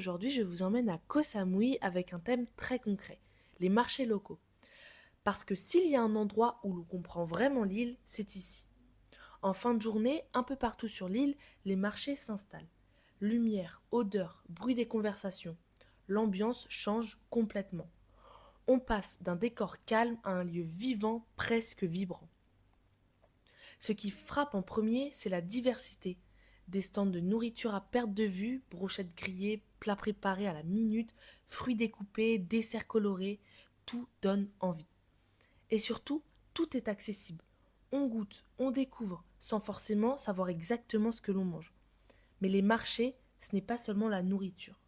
Aujourd'hui, je vous emmène à Koh Samui avec un thème très concret, les marchés locaux. Parce que s'il y a un endroit où l'on comprend vraiment l'île, c'est ici. En fin de journée, un peu partout sur l'île, les marchés s'installent. Lumière, odeur, bruit des conversations. L'ambiance change complètement. On passe d'un décor calme à un lieu vivant, presque vibrant. Ce qui frappe en premier, c'est la diversité. Des stands de nourriture à perte de vue, brochettes grillées, plats préparés à la minute, fruits découpés, desserts colorés, tout donne envie. Et surtout, tout est accessible. On goûte, on découvre, sans forcément savoir exactement ce que l'on mange. Mais les marchés, ce n'est pas seulement la nourriture.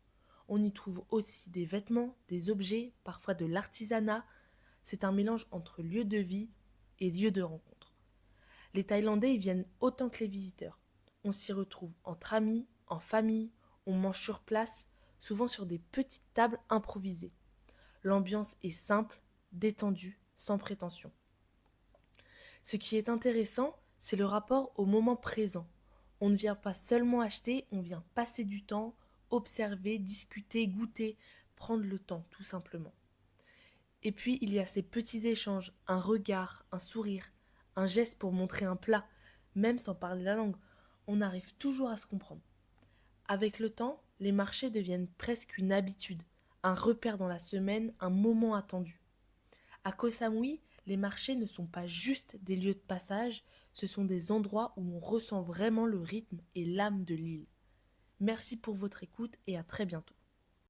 On y trouve aussi des vêtements, des objets, parfois de l'artisanat. C'est un mélange entre lieu de vie et lieu de rencontre. Les Thaïlandais y viennent autant que les visiteurs. On s'y retrouve entre amis, en famille, on mange sur place, souvent sur des petites tables improvisées. L'ambiance est simple, détendue, sans prétention. Ce qui est intéressant, c'est le rapport au moment présent. On ne vient pas seulement acheter, on vient passer du temps, observer, discuter, goûter, prendre le temps tout simplement. Et puis il y a ces petits échanges, un regard, un sourire, un geste pour montrer un plat, même sans parler la langue. On arrive toujours à se comprendre. Avec le temps, les marchés deviennent presque une habitude, un repère dans la semaine, un moment attendu. À Koh Samui, les marchés ne sont pas juste des lieux de passage, ce sont des endroits où on ressent vraiment le rythme et l'âme de l'île. Merci pour votre écoute et à très bientôt.